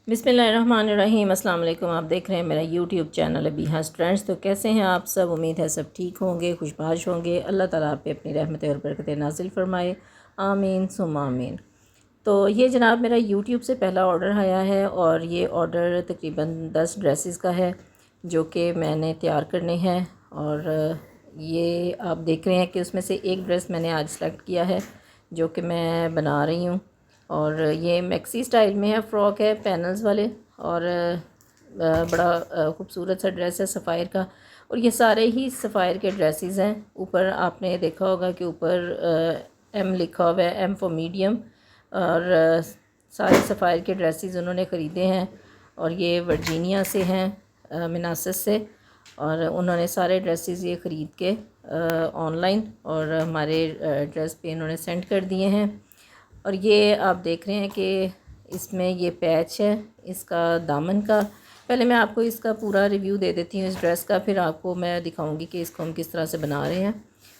बिस्मिल्लाहिर्रहमानिर्रहीम। अस्सलाम वालेकुम। आप देख रहे हैं मेरा यूट्यूब चैनल अबीहास ट्रेंड्स। तो कैसे हैं आप सब? उम्मीद है सब ठीक होंगे, खुशबाश होंगे। अल्लाह ताला आप पे अपनी रहमतें और बरकतें नाजिल फरमाए, आमीन सुम्मा आमीन। तो ये जनाब मेरा यूट्यूब से पहला ऑर्डर आया है और ये ऑर्डर तकरीबन 10 ड्रेसेस का है जो कि मैंने तैयार करने हैं। और ये आप देख रहे हैं कि उसमें से एक ड्रेस मैंने आज सेलेक्ट किया है जो कि मैं बना रही हूँ। और ये मैक्सी स्टाइल में है, फ़्रॉक है पैनल्स वाले। और बड़ा खूबसूरत सा ड्रेस है सफ़ायर का। और ये सारे ही सफ़ायर के ड्रेसेस हैं। ऊपर आपने देखा होगा कि ऊपर एम लिखा हुआ है, एम फॉर मीडियम। और सारे सफ़ायर के ड्रेसेस उन्होंने ख़रीदे हैं और ये वर्जीनिया से हैं, मनासस से। और उन्होंने सारे ड्रेसेस ये ख़रीद के ऑनलाइन और हमारे एड्रेस पे इन्होंने सेंड कर दिए हैं। और ये आप देख रहे हैं कि इसमें ये पैच है इसका दामन का। पहले मैं आपको इसका पूरा रिव्यू दे देती हूँ इस ड्रेस का, फिर आपको मैं दिखाऊंगी कि इसको हम किस तरह से बना रहे हैं।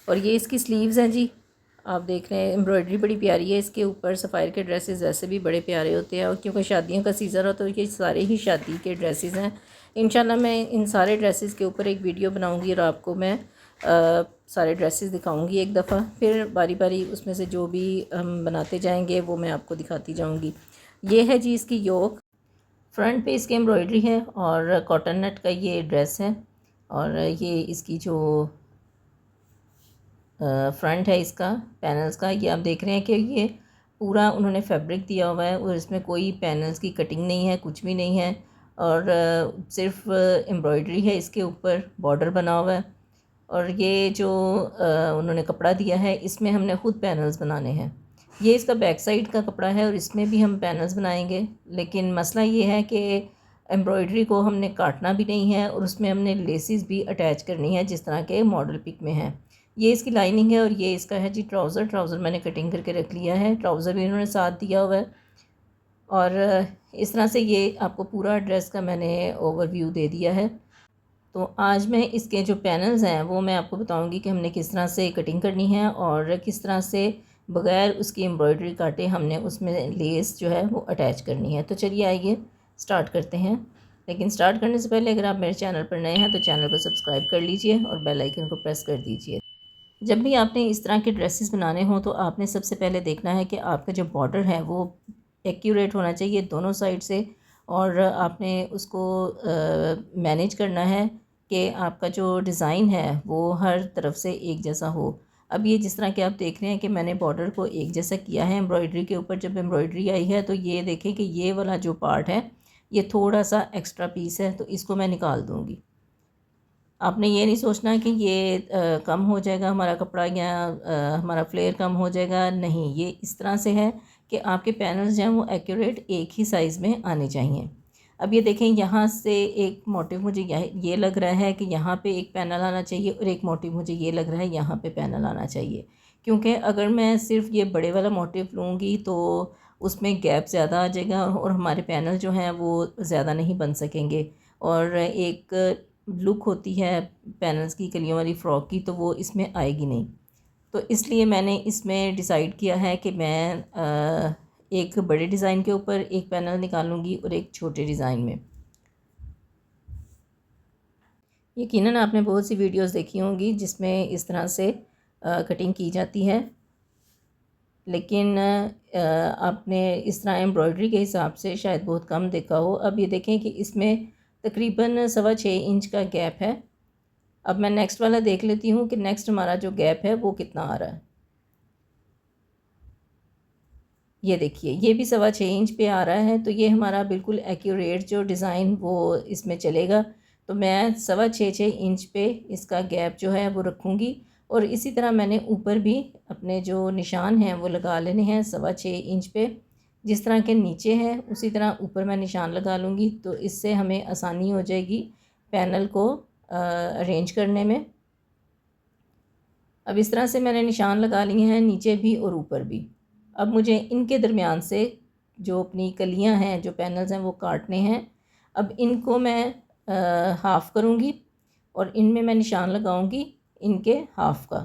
और ये इसकी स्लीव्स हैं जी, आप देख रहे हैं। एम्ब्रॉयडरी बड़ी प्यारी है इसके ऊपर। सफ़ायर के ड्रेसेस वैसे भी बड़े प्यारे होते हैं और क्योंकि शादियों का सीज़न हो तो ये सारे ही शादी के ड्रेसेस हैं। इंशाल्लाह मैं इन सारे ड्रेसेस के ऊपर एक वीडियो बनाऊंगी और आपको मैं सारे ड्रेसेस दिखाऊंगी एक दफ़ा, फिर बारी बारी उसमें से जो भी हम बनाते जाएंगे वो मैं आपको दिखाती जाऊंगी। ये है जी इसकी योक। फ्रंट पे इसकी एम्ब्रॉयडरी है और कॉटन नेट का ये ड्रेस है। और ये इसकी जो फ्रंट है इसका पैनल्स का, ये आप देख रहे हैं कि ये पूरा उन्होंने फैब्रिक दिया हुआ है और इसमें कोई पैनल्स की कटिंग नहीं है, कुछ भी नहीं है। और सिर्फ एम्ब्रॉयडरी है इसके ऊपर, बॉर्डर बना हुआ है। और ये जो उन्होंने कपड़ा दिया है इसमें हमने ख़ुद पैनल्स बनाने हैं। ये इसका बैक साइड का कपड़ा है और इसमें भी हम पैनल्स बनाएंगे। लेकिन मसला ये है कि एम्ब्रॉयडरी को हमने काटना भी नहीं है और उसमें हमने लेसिस भी अटैच करनी है जिस तरह के मॉडल पिक में है। ये इसकी लाइनिंग है और ये इसका है जी ट्राउज़र मैंने कटिंग करके रख लिया है। ट्राउज़र भी इन्होंने साथ दिया हुआ है। और इस तरह से ये आपको पूरा ड्रेस का मैंने ओवरव्यू दे दिया है। तो आज मैं इसके जो पैनल्स हैं वो मैं आपको बताऊंगी कि हमने किस तरह से कटिंग करनी है और किस तरह से बग़ैर उसकी एम्ब्रॉयडरी काटे हमने उसमें लेस जो है वो अटैच करनी है। तो चलिए आइए स्टार्ट करते हैं। लेकिन स्टार्ट करने से पहले अगर आप मेरे चैनल पर नए हैं तो चैनल को सब्सक्राइब कर लीजिए और बेल आइकन को प्रेस कर दीजिए। जब भी आपने इस तरह के ड्रेसेस बनाने हों तो आपने सबसे पहले देखना है कि आपका जो बॉर्डर है वो एक्यूरेट होना चाहिए दोनों साइड से। और आपने उसको मैनेज करना है कि आपका जो डिज़ाइन है वो हर तरफ से एक जैसा हो। अब ये जिस तरह के आप देख रहे हैं कि मैंने बॉर्डर को एक जैसा किया है एम्ब्रॉयडरी के ऊपर। जब एम्ब्रॉयडरी आई है तो ये देखें कि ये वाला जो पार्ट है ये थोड़ा सा एक्स्ट्रा पीस है, तो इसको मैं निकाल दूँगी। आपने ये नहीं सोचना कि ये कम हो जाएगा हमारा कपड़ा या हमारा फ्लेयर कम हो जाएगा, नहीं। ये इस तरह से है कि आपके पैनल्स जो हैं वो एक्यूरेट एक ही साइज़ में आने चाहिए। अब ये देखें, यहाँ से एक मोटिव मुझे ये लग रहा है कि यहाँ पे एक पैनल आना चाहिए और एक मोटिव मुझे ये लग रहा है यहाँ पे पैनल आना चाहिए। क्योंकि अगर मैं सिर्फ ये बड़े वाला मोटिव लूँगी तो उसमें गैप ज़्यादा आ जाएगा और हमारे पैनल जो हैं वो ज़्यादा नहीं बन सकेंगे। और एक लुक होती है पैनल्स की, कलियों वाली फ़्रॉक की, तो वो इसमें आएगी नहीं। तो इसलिए मैंने इसमें डिसाइड किया है कि मैं एक बड़े डिज़ाइन के ऊपर एक पैनल निकालूंगी और एक छोटे डिज़ाइन में। यकीनन आपने बहुत सी वीडियोस देखी होंगी जिसमें इस तरह से कटिंग की जाती है। लेकिन आपने इस तरह एम्ब्रॉयडरी के हिसाब से शायद बहुत कम देखा हो। अब ये देखें कि इसमें तकरीबन 6.25 इंच का गैप है। अब मैं नेक्स्ट वाला देख लेती हूँ कि नेक्स्ट हमारा जो गैप है वो कितना आ रहा है। ये देखिए, ये भी 6.25 इंच पे आ रहा है। तो ये हमारा बिल्कुल एक्यूरेट जो डिज़ाइन वो इसमें चलेगा। तो मैं 6.25 इंच पे इसका गैप जो है वो रखूँगी। और इसी तरह मैंने ऊपर भी अपने जो निशान हैं वो लगा लेने हैं 6.25 इंच पे। जिस तरह के नीचे हैं उसी तरह ऊपर मैं निशान लगा लूँगी, तो इससे हमें आसानी हो जाएगी पैनल को अरेंज करने में। अब इस तरह से मैंने निशान लगा लिए हैं नीचे भी और ऊपर भी। अब मुझे इनके दरमियान से जो अपनी कलियां हैं, जो पैनल्स हैं, वो काटने हैं। अब इनको मैं हाफ़ करूँगी और इनमें मैं निशान लगाऊँगी इनके हाफ़ का।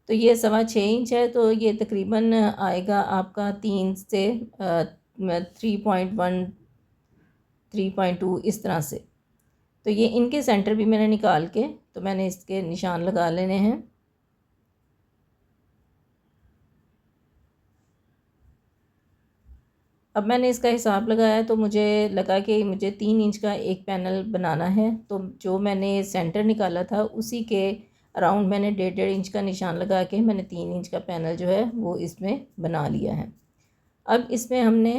तो ये 6.25 इंच है, तो ये तकरीबन आएगा आपका 3 से 3.1 3.2 इस तरह से। तो ये इनके सेंटर भी मैंने निकाल के, तो मैंने इसके निशान लगा लेने हैं। अब मैंने इसका हिसाब लगाया तो मुझे लगा कि मुझे 3 इंच का एक पैनल बनाना है। तो जो मैंने सेंटर निकाला था उसी के अराउंड मैंने 1.5 इंच का निशान लगा के मैंने 3 इंच का पैनल जो है वो इसमें बना लिया है। अब इसमें हमने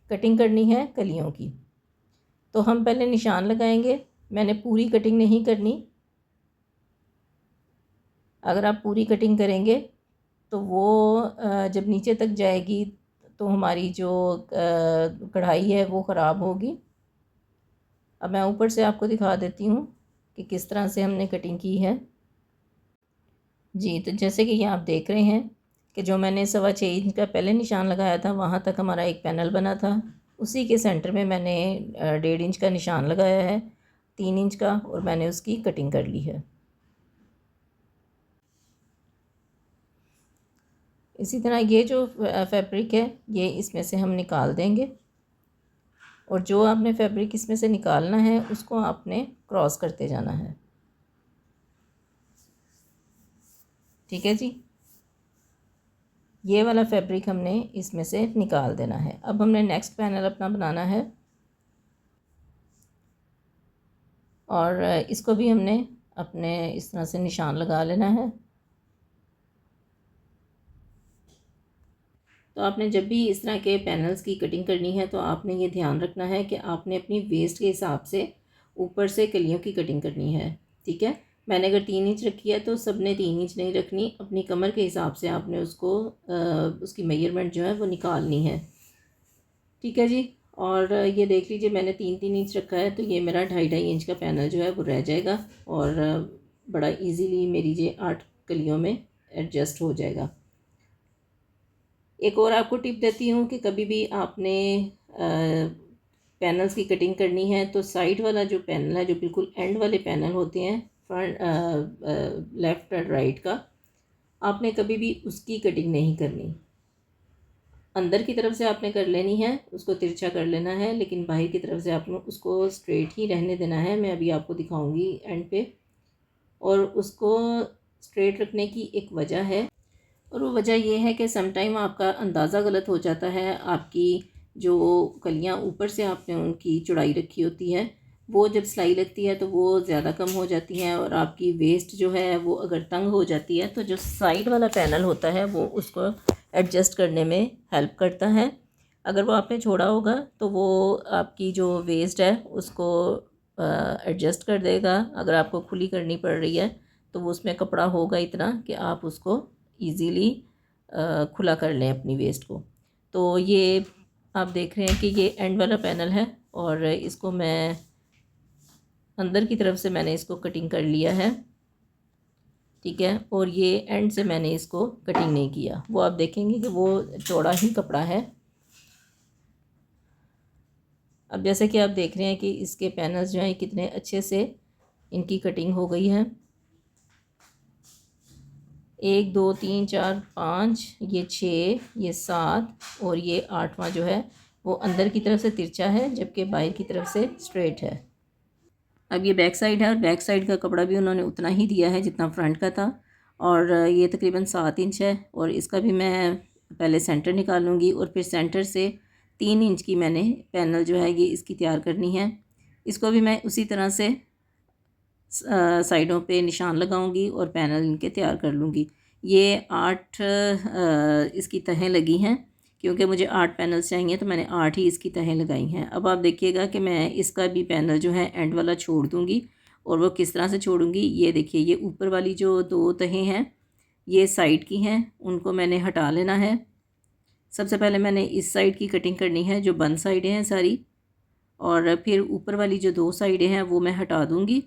कटिंग करनी है कलियों की। तो हम पहले निशान लगाएंगे। मैंने पूरी कटिंग नहीं करनी। अगर आप पूरी कटिंग करेंगे तो वो जब नीचे तक जाएगी तो हमारी जो कढ़ाई है वो ख़राब होगी। अब मैं ऊपर से आपको दिखा देती हूँ कि किस तरह से हमने कटिंग की है। जी, तो जैसे कि ये आप देख रहे हैं कि जो मैंने 6.25 इंच का पहले निशान लगाया था वहाँ तक हमारा एक पैनल बना था। उसी के सेंटर में मैंने 1.5 इंच का निशान लगाया है, 3 इंच का, और मैंने उसकी कटिंग कर ली है। इसी तरह ये जो फैब्रिक है ये इसमें से हम निकाल देंगे, और जो आपने फैब्रिक इसमें से निकालना है उसको आपने क्रॉस करते जाना है। ठीक है जी, ये वाला फैब्रिक हमने इसमें से निकाल देना है। अब हमने नेक्स्ट पैनल अपना बनाना है, और इसको भी हमने अपने इस तरह से निशान लगा लेना है। तो आपने जब भी इस तरह के पैनल्स की कटिंग करनी है तो आपने ये ध्यान रखना है कि आपने अपनी वेस्ट के हिसाब से ऊपर से कलियों की कटिंग करनी है। ठीक है, मैंने अगर 3 इंच रखी है तो सब ने 3 इंच नहीं रखनी, अपनी कमर के हिसाब से आपने उसको उसकी मेजरमेंट जो है वो निकालनी है। ठीक है जी, और ये देख लीजिए मैंने 3-3 इंच रखा है, तो ये मेरा 2.5-2.5 इंच का पैनल जो है वो रह जाएगा, और बड़ा इजीली मेरी ये 8 कलियों में एडजस्ट हो जाएगा। एक और आपको टिप देती हूँ कि कभी भी आपने पैनल्स की कटिंग करनी है तो साइड वाला जो पैनल है, जो बिल्कुल एंड वाले पैनल होते हैं फ्रंट लेफ़्ट और राइट का, आपने कभी भी उसकी कटिंग नहीं करनी। अंदर की तरफ से आपने कर लेनी है, उसको तिरछा कर लेना है, लेकिन बाहर की तरफ से आपने उसको स्ट्रेट ही रहने देना है। मैं अभी आपको दिखाऊंगी एंड पे। और उसको स्ट्रेट रखने की एक वजह है, और वो वजह ये है कि समटाइम आपका अंदाज़ा गलत हो जाता है। आपकी जो कलियाँ ऊपर से आपने उनकी चौड़ाई रखी होती है, वो जब सिलाई लगती है तो वो ज़्यादा कम हो जाती हैं, और आपकी वेस्ट जो है वो अगर तंग हो जाती है तो जो साइड वाला पैनल होता है वो उसको एडजस्ट करने में हेल्प करता है। अगर वो आपने छोड़ा होगा तो वो आपकी जो वेस्ट है उसको एडजस्ट कर देगा। अगर आपको खुली करनी पड़ रही है तो वो उसमें कपड़ा होगा इतना कि आप उसको ईज़िली खुला कर लें अपनी वेस्ट को। तो ये आप देख रहे हैं कि ये एंड वाला पैनल है, और इसको मैं अंदर की तरफ से मैंने इसको कटिंग कर लिया है। ठीक है, और ये एंड से मैंने इसको कटिंग नहीं किया। वो आप देखेंगे कि वो चौड़ा ही कपड़ा है। अब जैसे कि आप देख रहे हैं कि इसके पैनल्स जो हैं कितने अच्छे से इनकी कटिंग हो गई है। 1 2 3 4 5, ये 6, ये 7, और ये 8वां जो है वो अंदर की तरफ से तिरछा है, जबकि बाहर की तरफ से स्ट्रेट है। अब ये बैक साइड है, और बैक साइड का कपड़ा भी उन्होंने उतना ही दिया है जितना फ्रंट का था, और ये तकरीबन 7 इंच है। और इसका भी मैं पहले सेंटर निकालूंगी, और फिर सेंटर से 3 इंच की मैंने पैनल जो है ये इसकी तैयार करनी है। इसको भी मैं उसी तरह से साइडों पे निशान लगाऊंगी और पैनल इनके तैयार कर लूँगी। ये 8 इसकी तहें लगी हैं, क्योंकि मुझे 8 पैनल्स चाहिए तो मैंने 8 ही इसकी तहें लगाई हैं। अब आप देखिएगा कि मैं इसका भी पैनल जो है एंड वाला छोड़ दूँगी, और वो किस तरह से छोड़ूंगी ये देखिए। ये ऊपर वाली जो 2 तहें हैं ये साइड की हैं, उनको मैंने हटा लेना है। सबसे पहले मैंने इस साइड की कटिंग करनी है जो बंद साइडें हैं सारी, और फिर ऊपर वाली जो 2 साइडें हैं वो मैं हटा दूँगी।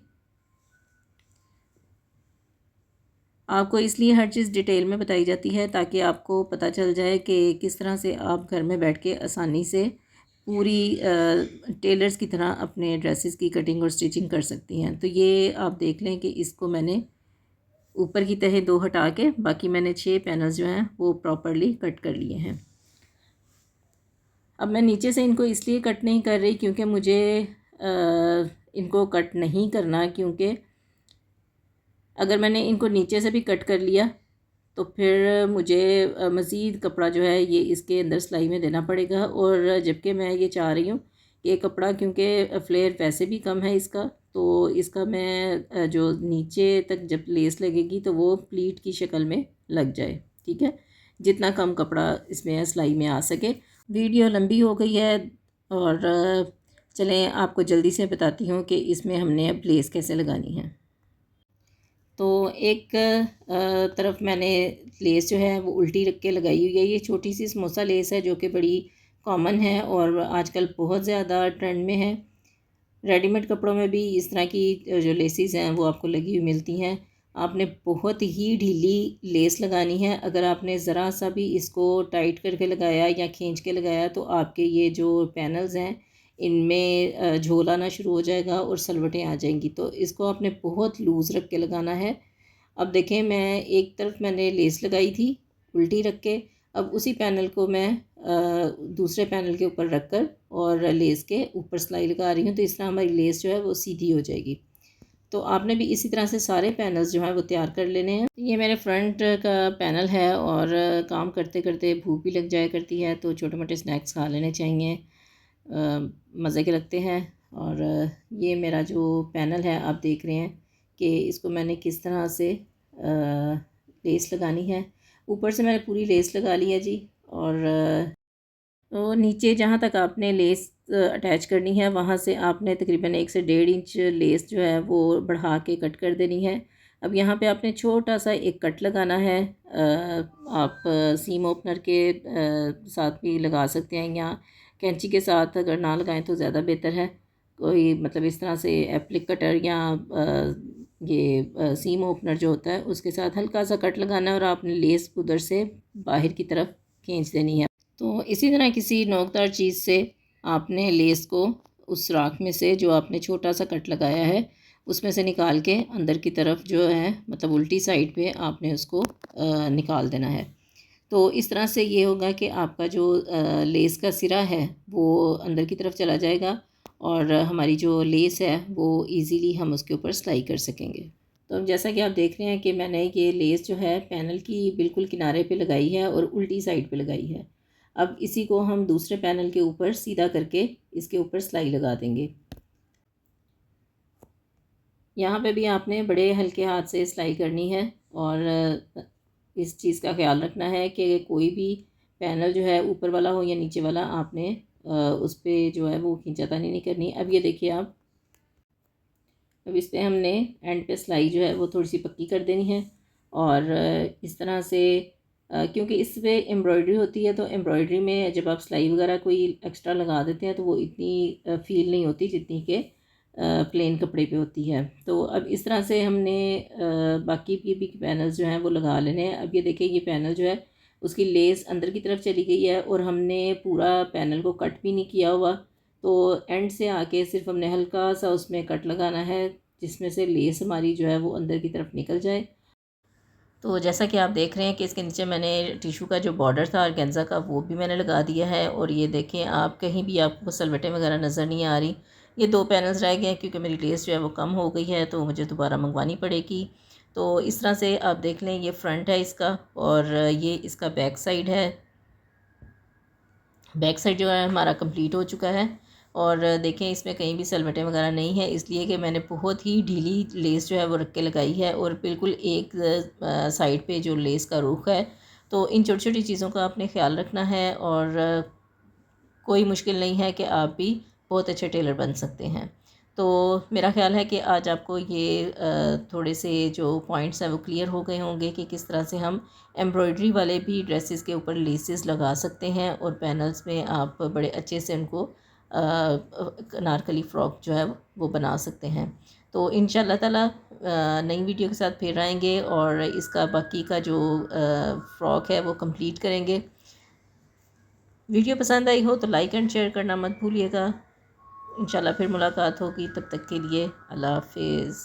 आपको इसलिए हर चीज़ डिटेल में बताई जाती है ताकि आपको पता चल जाए कि किस तरह से आप घर में बैठ के आसानी से पूरी टेलर्स की तरह अपने ड्रेसेस की कटिंग और स्टिचिंग कर सकती हैं। तो ये आप देख लें कि इसको मैंने ऊपर की तह 2 हटा के बाकी मैंने 6 पैनल्स जो हैं वो प्रॉपरली कट कर लिए हैं। अब मैं नीचे से इनको इसलिए कट नहीं कर रही क्योंकि मुझे इनको कट नहीं करना, क्योंकि अगर मैंने इनको नीचे से भी कट कर लिया तो फिर मुझे मज़ीद कपड़ा जो है ये इसके अंदर सिलाई में देना पड़ेगा। और जबकि मैं ये चाह रही हूँ कि ये कपड़ा, क्योंकि फ्लेयर वैसे भी कम है इसका, तो इसका मैं जो नीचे तक जब लेस लगेगी तो वो प्लीट की शक्ल में लग जाए। ठीक है, जितना कम कपड़ा इसमें सिलाई में आ सके। वीडियो लंबी हो गई है और चलें आपको जल्दी से बताती हूँ कि इसमें हमने अब लेस कैसे लगानी है। तो एक तरफ मैंने लेस जो है वो उल्टी रख के लगाई हुई है। ये छोटी सी समोसा लेस है जो कि बड़ी कॉमन है और आजकल बहुत ज़्यादा ट्रेंड में है। रेडीमेड कपड़ों में भी इस तरह की जो लेसेस हैं वो आपको लगी हुई मिलती हैं। आपने बहुत ही ढीली लेस लगानी है। अगर आपने ज़रा सा भी इसको टाइट करके लगाया या खींच के लगाया तो आपके ये जो पैनल्स हैं इनमें झोल आना शुरू हो जाएगा और सलवटें आ जाएंगी। तो इसको आपने बहुत लूज़ रख के लगाना है। अब देखें, मैं एक तरफ मैंने लेस लगाई थी उल्टी रख के, अब उसी पैनल को मैं दूसरे पैनल के ऊपर रख कर और लेस के ऊपर सिलाई लगा रही हूँ। तो इस तरह हमारी लेस जो है वो सीधी हो जाएगी। तो आपने भी इसी तरह से सारे पैनल्स जो हैं वो तैयार कर लेने हैं। ये मेरे फ्रंट का पैनल है और काम करते करते भूख भी लग जाया करती है, तो छोटे मोटे स्नैक्स खा लेने चाहिए, मज़े के लगते हैं। और ये मेरा जो पैनल है आप देख रहे हैं कि इसको मैंने किस तरह से लेस लगानी है। ऊपर से मैंने पूरी लेस लगा ली है जी। और तो नीचे जहाँ तक आपने लेस अटैच करनी है वहाँ से आपने तकरीबन 1 से 1.5 इंच लेस जो है वो बढ़ा के कट कर देनी है। अब यहाँ पे आपने छोटा सा एक कट लगाना है। आप सीम ओपनर के साथ भी लगा सकते हैं या कैंची के साथ, अगर ना लगाएं तो ज़्यादा बेहतर है। कोई मतलब इस तरह से एप्लिक कटर या ये सीम ओपनर जो होता है उसके साथ हल्का सा कट लगाना है और आपने लेस उधर से बाहर की तरफ खींच देनी है। तो इसी तरह किसी नोकदार चीज़ से आपने लेस को उस सुराख में से जो आपने छोटा सा कट लगाया है उसमें से निकाल के अंदर की तरफ जो है मतलब उल्टी साइड पे आपने उसको निकाल देना है। तो इस तरह से ये होगा कि आपका जो लेस का सिरा है वो अंदर की तरफ चला जाएगा और हमारी जो लेस है वो इजीली हम उसके ऊपर सिलाई कर सकेंगे। तो जैसा कि आप देख रहे हैं कि मैंने ये लेस जो है पैनल की बिल्कुल किनारे पे लगाई है और उल्टी साइड पे लगाई है। अब इसी को हम दूसरे पैनल के ऊपर सीधा करके इसके ऊपर सिलाई लगा देंगे। यहाँ पे भी आपने बड़े हल्के हाथ से सिलाई करनी है और इस चीज़ का ख्याल रखना है कि कोई भी पैनल जो है ऊपर वाला हो या नीचे वाला, आपने उस पर जो है वो खींचातानी नहीं करनी। अब ये देखिए आप, अब इस पर हमने एंड पे सिलाई जो है वो थोड़ी सी पक्की कर देनी है। और इस तरह से क्योंकि इस पर एम्ब्रॉयडरी होती है तो एम्ब्रॉयडरी में जब आप सिलाई वगैरह कोई एक्स्ट्रा लगा देते हैं तो वो इतनी फील नहीं होती जितनी कि प्लेन कपड़े पे होती है। तो अब इस तरह से हमने बाकी के भी पैनल्स जो हैं वो लगा लेने हैं। अब ये देखिए, ये पैनल जो है उसकी लेस अंदर की तरफ चली गई है और हमने पूरा पैनल को कट भी नहीं किया हुआ। तो एंड से आके सिर्फ हमने हल्का सा उसमें कट लगाना है जिसमें से लेस हमारी जो है वो अंदर की तरफ निकल जाए। तो जैसा कि आप देख रहे हैं कि इसके नीचे मैंने टिशू का जो बॉर्डर था ऑर्गेन्जा का वो भी मैंने लगा दिया है। और ये देखें आप, कहीं भी आपको सलवटें वगैरह नज़र नहीं आ रही। ये 2 पैनल्स रह गए हैं क्योंकि मेरी लेस जो है वो कम हो गई है तो मुझे दोबारा मंगवानी पड़ेगी। तो इस तरह से आप देख लें, ये फ्रंट है इसका और ये इसका बैक साइड है। बैक साइड जो है हमारा कंप्लीट हो चुका है। और देखें, इसमें कहीं भी सलवटें वगैरह नहीं है, इसलिए कि मैंने बहुत ही ढीली लेस जो है वो रख के लगाई है और बिल्कुल एक साइड पे जो लेस का रुख है। तो इन छोटी छोटी चीज़ों का आपने ख्याल रखना है और कोई मुश्किल नहीं है कि आप भी बहुत अच्छे टेलर बन सकते हैं। तो मेरा ख़्याल है कि आज आपको ये थोड़े से जो पॉइंट्स हैं वो क्लियर हो गए होंगे कि किस तरह से हम एम्ब्रॉयडरी वाले भी ड्रेसेस के ऊपर लेसेस लगा सकते हैं और पैनल्स में आप बड़े अच्छे से उनको अनारकली फ़्रॉक जो है वो बना सकते हैं। तो इंशाअल्लाह ताला नई वीडियो के साथ फिर आएंगे और इसका बाकी का जो फ़्रॉक है वो कंप्लीट करेंगे। वीडियो पसंद आई हो तो लाइक एंड शेयर करना मत भूलिएगा। इंशाल्लाह फिर मुलाकात होगी, तब तक के लिए अल्लाह हाफ़िज़।